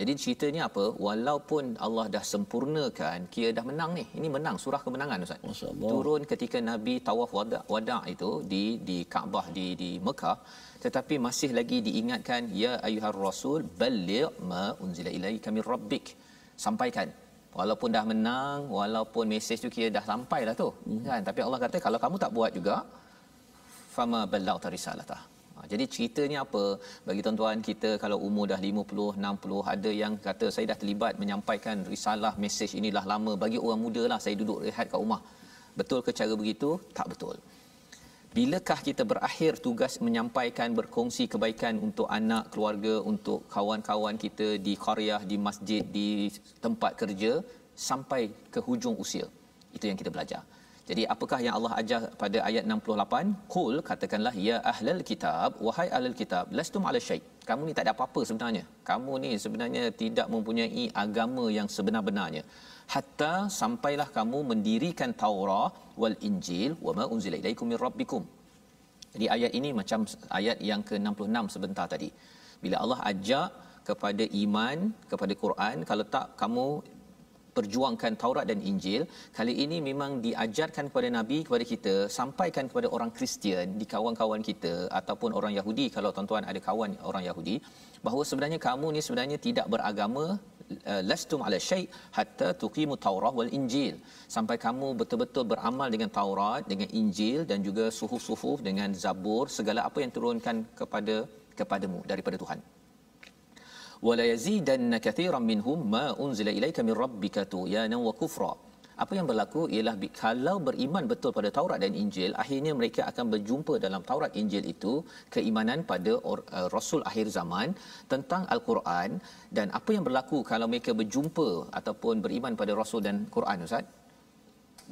Jadi ceritanya apa, walaupun Allah dah sempurnakan, kira dah menang ni, ini menang, surah kemenangan Ustaz, turun ketika Nabi tawaf wada' itu di Kaabah di Mekah, tetapi masih lagi diingatkan, ya ayyuhar rasul balligh ma unzila ilaika min rabbik, sampaikan. Walaupun dah menang, walaupun mesej tu kira dah sampai lah tu, kan, tapi Allah kata kalau kamu tak buat juga, fama ballaghta risalatah. Jadi ceritanya apa bagi tuan-tuan kita, kalau umur dah 50 60, ada yang kata saya dah terlibat menyampaikan risalah, mesej ini dah lama, bagi orang muda lah, saya duduk rehat kat rumah. Betul ke cara begitu? Tak betul. Bilakah kita berakhir tugas menyampaikan, berkongsi kebaikan untuk anak, keluarga, untuk kawan-kawan kita di qaryah, di masjid, di tempat kerja, sampai ke hujung usia? Itu yang kita belajar. Jadi apakah yang Allah ajar pada ayat 68? Qul, katakanlah, ya ahlal kitab, wahai ahlul kitab, lastum ala syai'. Kamu ni tak ada apa-apa sebenarnya. Kamu ni sebenarnya tidak mempunyai agama yang sebenar-benarnya. Hatta sampailah kamu mendirikan Taurat wal Injil wa ma unzila ilaikum min rabbikum. Jadi ayat ini macam ayat yang ke-66 sebentar tadi. Bila Allah ajak kepada iman, kepada Quran, kalau tak kamu perjuangkan Taurat dan Injil, kali ini memang diajarkan kepada Nabi, kepada kita, sampaikan kepada orang Kristian, di kawan-kawan kita ataupun orang Yahudi, kalau tuan-tuan ada kawan orang Yahudi, bahawa sebenarnya kamu ni sebenarnya tidak beragama, lastum ala syai' hatta tuqimu Taurah wal Injil, sampai kamu betul-betul beramal dengan Taurat, dengan Injil dan juga suhuf-suhuf, dengan Zabur, segala apa yang turunkan kepadamu daripada Tuhan. Wala yazidanna katsiran minhum ma unzila ilaika min rabbika tughyanan wa kufra. Apa yang berlaku ialah kalau beriman betul pada Taurat dan Injil, akhirnya mereka akan berjumpa dalam Taurat Injil itu keimanan pada Rasul akhir zaman, tentang Al-Quran. Dan apa yang berlaku kalau mereka berjumpa ataupun beriman pada Rasul dan Quran, Ustaz?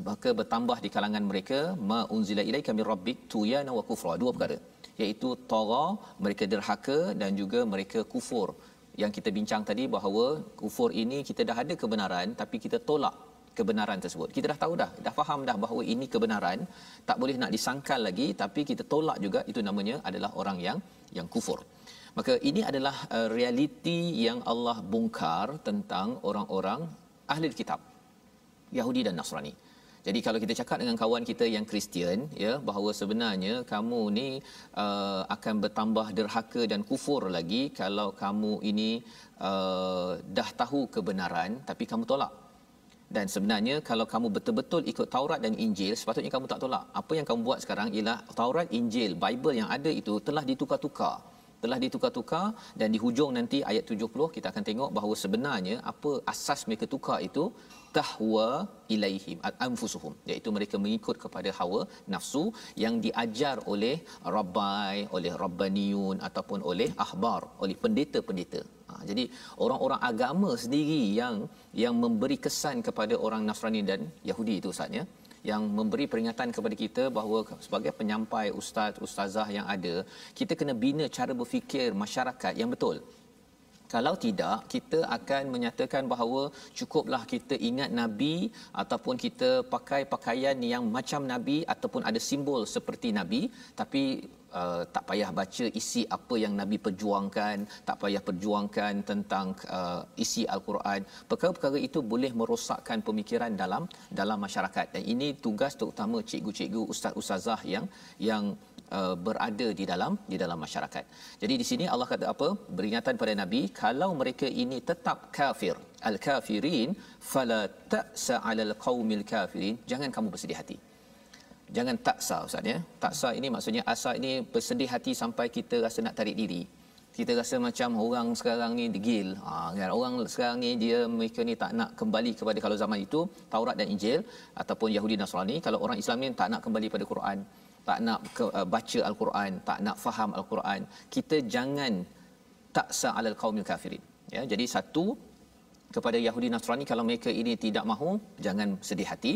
Maka bertambah di kalangan mereka ma unzila ilaika min rabbik tughyanan wa kufra, dua perkara, iaitu tagha, mereka derhaka, dan juga mereka kufur. Yang kita bincang tadi bahawa kufur ini kita dah ada kebenaran tapi kita tolak kebenaran tersebut. Kita dah tahu dah faham dah bahawa ini kebenaran, tak boleh nak disangkal lagi, tapi kita tolak juga, itu namanya adalah orang yang kufur. Maka ini adalah realiti yang Allah bongkar tentang orang-orang ahli kitab, Yahudi dan Nasrani. Jadi kalau kita cakap dengan kawan kita yang Kristian, ya, bahawa sebenarnya kamu ni akan bertambah derhaka dan kufur lagi kalau kamu ini dah tahu kebenaran tapi kamu tolak. Dan sebenarnya kalau kamu betul-betul ikut Taurat dan Injil, sepatutnya kamu tak tolak. Apa yang kamu buat sekarang ialah Taurat, Injil, Bible yang ada itu telah ditukar-tukar. Dan di hujung nanti ayat 70 kita akan tengok bahawa sebenarnya apa asas mereka tukar itu, tahwa ilaihim anfusuhum, iaitu mereka mengikut kepada hawa nafsu yang diajar oleh rabbai, oleh rabbaniyun ataupun oleh ahbar, oleh pendeta-pendeta. Jadi orang-orang agama sendiri yang memberi kesan kepada orang Nasrani dan Yahudi itu, Ustaz, ya, yang memberi peringatan kepada kita bahawa sebagai penyampai, ustaz, ustazah yang ada, kita kena bina cara berfikir masyarakat yang betul. Kalau tidak, kita akan menyatakan bahawa cukuplah kita ingat Nabi ataupun kita pakai pakaian yang macam Nabi ataupun ada simbol seperti Nabi, tapi tak payah baca isi apa yang Nabi perjuangkan, tak payah perjuangkan tentang isi Al-Quran. Perkara-perkara itu boleh merosakkan pemikiran dalam masyarakat, dan ini tugas terutama cikgu-cikgu, ustaz-ustazah yang berada di dalam masyarakat. Jadi di sini Allah kata apa? Beringatan pada Nabi, kalau mereka ini tetap kafir, al-kafirin fala ta'sa 'alal qaumil kafirin, jangan kamu bersedih hati. Jangan taksa, ustaz ya. Taksa ini maksudnya asa ini bersedih hati sampai kita rasa nak tarik diri. Kita rasa macam orang sekarang ni degil. Kan orang sekarang ni mereka ni tak nak kembali kepada, kalau zaman itu Taurat dan Injil ataupun Yahudi Nasrani, kalau orang Islam ni tak nak kembali pada Quran, tak nak baca Al-Quran, tak nak faham Al-Quran. Kita jangan taksa 'alal qaumil kafirin. Ya, jadi satu, kepada Yahudi Nasrani, kalau mereka ini tidak mahu, jangan sedih hati.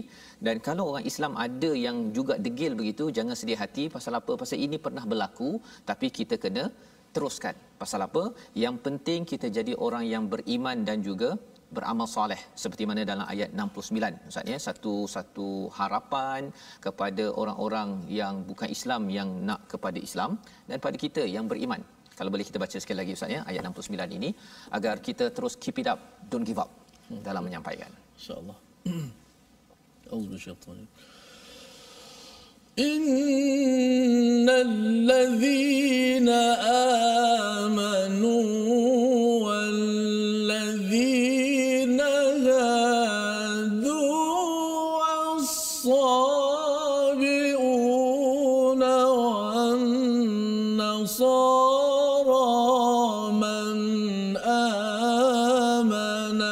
Dan kalau orang Islam ada yang juga degil begitu, jangan sedih hati. Pasal apa? Pasal ini pernah berlaku, tapi kita kena teruskan. Pasal apa? Yang penting kita jadi orang yang beriman dan juga beramal soleh, seperti mana dalam ayat 69 Ustaz ya, satu harapan kepada orang-orang yang bukan Islam yang nak kepada Islam, dan pada kita yang beriman. Kalau boleh kita baca sekali lagi Ustaz ya, ayat 69 ini, agar kita terus keep it up, don't give up dalam menyampaikan. Insya-Allah. Auzubillahi Innal ladzina amanu wal ladzina hadu was-sabiuna wan nasara man amana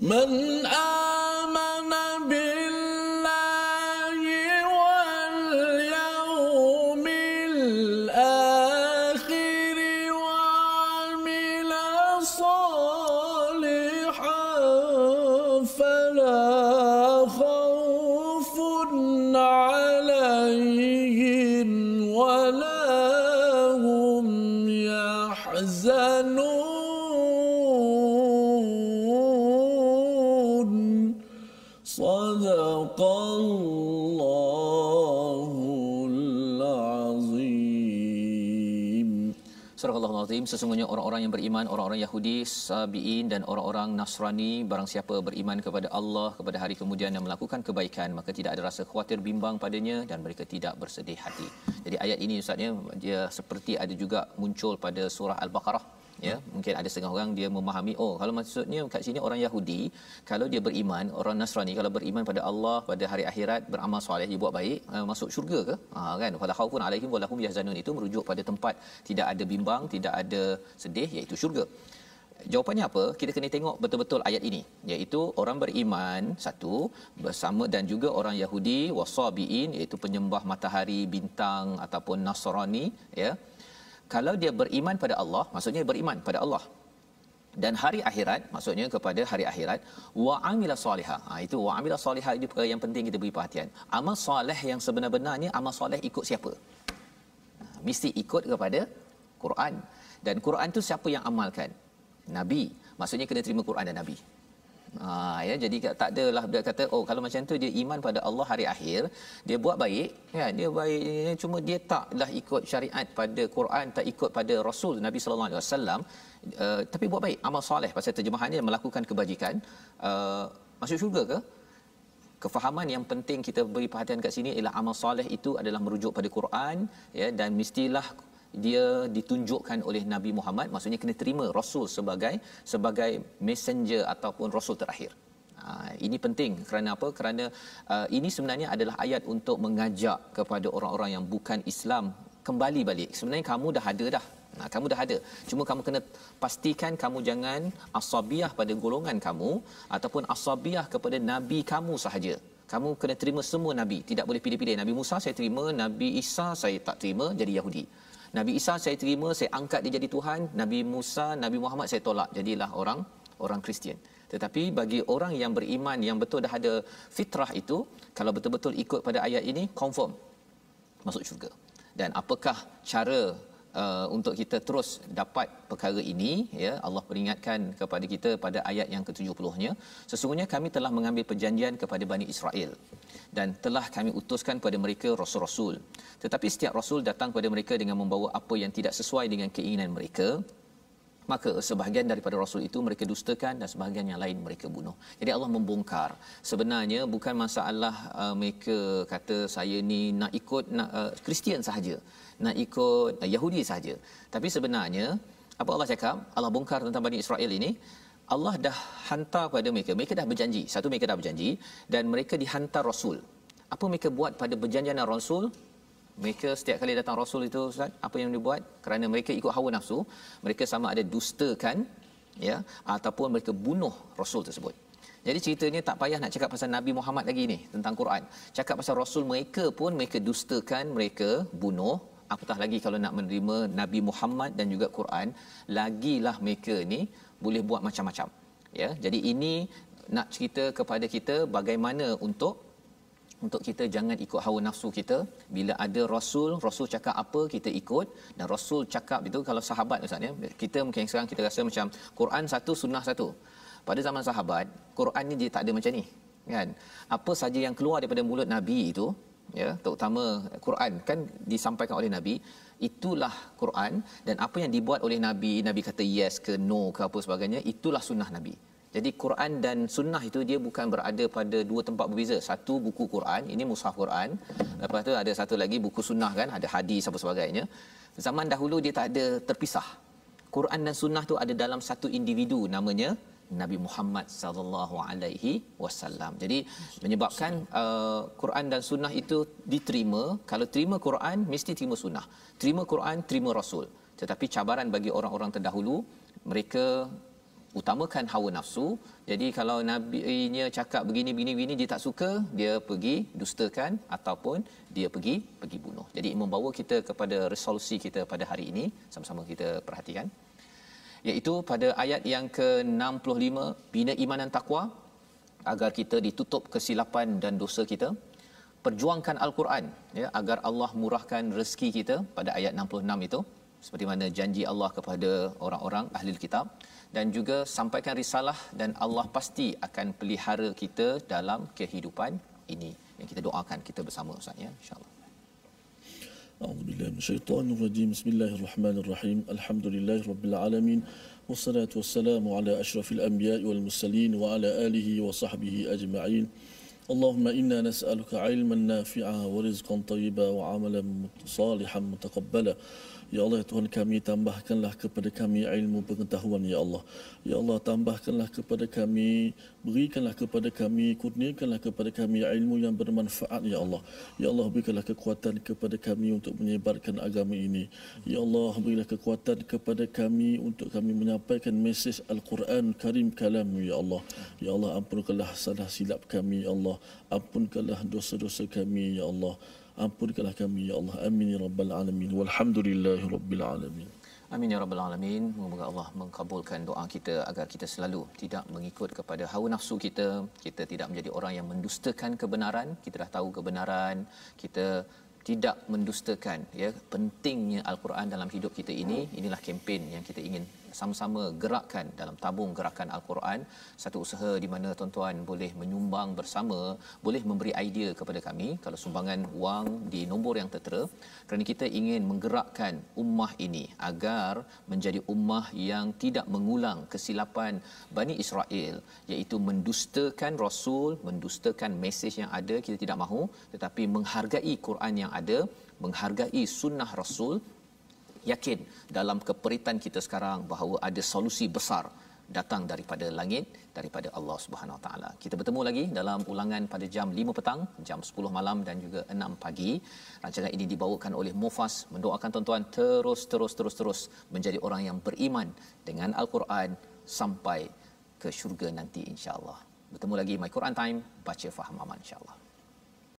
من آمن بالله واليوم الآخر وعمل صالحا فلا خوف عليهم ولا هم يحزنون. Sadaqallahul Azim. Surah Al-Azim, sesungguhnya orang-orang yang beriman, orang-orang Yahudi, Sabiin dan orang-orang Nasrani, barang siapa beriman kepada Allah, kepada hari kemudian dan melakukan kebaikan, maka tidak ada rasa khawatir bimbang padanya dan mereka tidak bersedih hati. Jadi ayat ini ustaznya, dia seperti ada juga muncul pada surah Al-Baqarah. Ya, mungkin ada setengah orang dia memahami, oh kalau maksudnya kat sini orang Yahudi kalau dia beriman, orang Nasrani kalau beriman pada Allah, pada hari akhirat, beramal soleh, dia buat baik, masuk syurga ke? Kan, wala khaufun alaihim wala hum yahzanun, itu merujuk pada tempat tidak ada bimbang, tidak ada sedih, iaitu syurga. Jawapannya apa? Kita kena tengok betul-betul ayat ini, iaitu orang beriman satu bersama, dan juga orang Yahudi wasabiin, iaitu penyembah matahari, bintang ataupun Nasrani, ya. Kalau dia beriman pada Allah, maksudnya beriman pada Allah dan hari akhirat, maksudnya kepada hari akhirat, wa amila solihah. Itu wa amila solihah, itu perkara yang penting kita beri perhatian. Amal soleh yang sebenar-benarnya, amal soleh ikut siapa? Mesti ikut kepada Quran. Dan Quran tu siapa yang amalkan? Nabi. Maksudnya kena terima Quran dan Nabi. Ya, jadi tak adalah dia kata, oh kalau macam tu dia iman pada Allah hari akhir, dia buat baik, ya, dia baik, cuma dia taklah ikut syariat pada Quran, tak ikut pada Rasul Nabi sallallahu alaihi wasallam, tapi buat baik, amal soleh, pasal terjemahannya melakukan kebajikan, masuk syurga ke? Kefahaman yang penting kita beri perhatian kat sini ialah amal soleh itu adalah merujuk pada Quran, ya, dan mestilah dia ditunjukkan oleh Nabi Muhammad, maksudnya kena terima Rasul sebagai messenger ataupun Rasul terakhir. Ini penting kerana apa? Kerana ini sebenarnya adalah ayat untuk mengajak kepada orang-orang yang bukan Islam kembali balik. Sebenarnya kamu dah ada dah. Kamu dah ada. Cuma kamu kena pastikan kamu jangan asabiah pada golongan kamu ataupun asabiah kepada Nabi kamu sahaja. Kamu kena terima semua Nabi. Tidak boleh pilih-pilih. Nabi Musa saya terima, Nabi Isa saya tak terima, jadi Yahudi. Nabi Isa saya terima, saya angkat dia jadi Tuhan. Nabi Musa, Nabi Muhammad saya tolak, jadilah orang Kristian. Tetapi bagi orang yang beriman, yang betul dah ada fitrah itu, kalau betul-betul ikut pada ayat ini, confirm masuk syurga. Dan apakah cara untuk kita terus dapat perkara ini, ya, Allah peringatkan kepada kita pada ayat yang ke-70-nya, sesungguhnya kami telah mengambil perjanjian kepada Bani Israel dan telah kami utuskan kepada mereka rasul-rasul, tetapi setiap rasul datang kepada mereka dengan membawa apa yang tidak sesuai dengan keinginan mereka, maka sebahagian daripada rasul itu mereka dustakan dan sebahagian yang lain mereka bunuh. Jadi Allah membongkar, sebenarnya bukan masalah mereka kata saya ni nak ikut Kristian sahaja, nak ikut Yahudi sahaja, tapi sebenarnya apa Allah cakap, Allah bongkar tentang Bani Israel ini. Allah dah hantar pada mereka dah berjanji, satu mereka dah berjanji dan mereka dihantar rasul. Apa mereka buat pada perjanjian rasul? Mereka setiap kali datang rasul itu, Ustaz, apa yang dibuat? Kerana mereka ikut hawa nafsu, mereka sama ada dustakan, ya, ataupun mereka bunuh rasul tersebut. Jadi ceritanya tak payah nak cakap pasal Nabi Muhammad lagi ni tentang Quran. Cakap pasal rasul mereka pun mereka dustakan, mereka bunuh. Apatah lagi kalau nak menerima Nabi Muhammad dan juga Quran, lagilah mereka ni boleh buat macam-macam. Ya, jadi ini nak cerita kepada kita bagaimana untuk kita jangan ikut hawa nafsu kita. Bila ada rasul cakap apa kita ikut, dan rasul cakap itu kalau sahabat Ustaz, ya, kita mungkin sekarang kita rasa macam Quran satu sunnah satu. Pada zaman sahabat, Quran ni dia tak ada macam ni, kan? Apa saja yang keluar daripada mulut Nabi itu, ya, terutama Quran kan disampaikan oleh Nabi, itulah Quran, dan apa yang dibuat oleh Nabi kata yes ke no ke apa sebagainya, itulah sunnah Nabi. Jadi Quran dan sunnah itu dia bukan berada pada dua tempat berbeza. Satu buku Quran, ini mushaf Quran. Lepas tu ada satu lagi buku sunnah, kan, ada hadis apa sebagainya. Zaman dahulu dia tak ada terpisah. Quran dan sunnah tu ada dalam satu individu namanya Nabi Muhammad sallallahu alaihi wasallam. Jadi menyebabkan Quran dan sunnah itu diterima. Kalau terima Quran mesti terima sunnah. Terima Quran, terima rasul. Tetapi cabaran bagi orang-orang terdahulu, mereka utamakan hawa nafsu. Jadi kalau nabinya cakap begini dia tak suka, dia pergi dustakan ataupun dia pergi bunuh. Jadi membawa kita kepada resolusi kita pada hari ini, sama-sama kita perhatikan, iaitu pada ayat yang ke-65, bina iman dan takwa agar kita ditutup kesilapan dan dosa kita. Perjuangkan Al-Quran, ya, agar Allah murahkan rezeki kita pada ayat 66 itu, seperti mana janji Allah kepada orang-orang ahli kitab, dan juga sampaikan risalah dan Allah pasti akan pelihara kita dalam kehidupan ini. Yang kita doakan kita bersama, Ustaz, ya, insya-Allah. A'udzubillahi minasyaitonir rajim. Bismillahirrahmanirrahim. Alhamdulillahirabbil alamin. Wassalatu wassalamu ala asyrafil anbiya'i wal mursalin wa ala alihi wa sahbihi ajma'in. Allahumma inna nas'aluka 'ilman nafi'an wa rizqan thayyiban wa 'amalan salihan mutaqabbala. Ya Allah, ya Tuhan kami, tambahkanlah kepada kami ilmu pengetahuan, ya Allah. Ya Allah, tambahkanlah kepada kami, berikanlah kepada kami, kurniakanlah kepada kami ilmu yang bermanfaat, ya Allah. Ya Allah, berikanlah kekuatan kepada kami untuk menyebarkan agama ini. Ya Allah, berilah kekuatan kepada kami untuk kami menyampaikan mesej Al-Quran Karim kalam-Mu, ya Allah. Ya Allah, ampunkanlah salah silap kami, ya Allah. Ampunkanlah dosa-dosa kami, ya Allah. Ampunkanlah kami, ya Allah. Amin ya rabbal alamin. Walhamdulillahi rabbil alamin. Amin ya rabbal alamin. Semoga Allah mengkabulkan doa kita agar kita selalu tidak mengikut kepada hawa nafsu kita. Kita tidak menjadi orang yang mendustakan kebenaran. Kita dah tahu kebenaran, kita tidak mendustakan, ya, pentingnya Al-Quran dalam hidup kita ini. Inilah kempen yang kita ingin sama-sama gerakkan dalam tabung gerakan Al-Quran, satu usaha di mana tuan-tuan boleh menyumbang bersama, boleh memberi idea kepada kami kalau sumbangan wang di nombor yang tertera, kerana kita ingin menggerakkan ummah ini agar menjadi ummah yang tidak mengulang kesilapan Bani Israel, iaitu mendustakan Rasul, mendustakan mesej yang ada. Kita tidak mahu, tetapi menghargai Quran yang ada, menghargai sunnah Rasul, yakin dalam keperitan kita sekarang bahawa ada solusi besar datang daripada langit, daripada Allah Subhanahu Wa Taala. Kita bertemu lagi dalam ulangan pada jam 5 petang, jam 10 malam dan juga 6 pagi. Rancangan ini dibawakan oleh Mufas, mendoakan tuan-tuan terus menjadi orang yang beriman dengan Al-Quran sampai ke syurga nanti, insya-Allah. Bertemu lagi My Quran Time, baca faham aman, insya-Allah.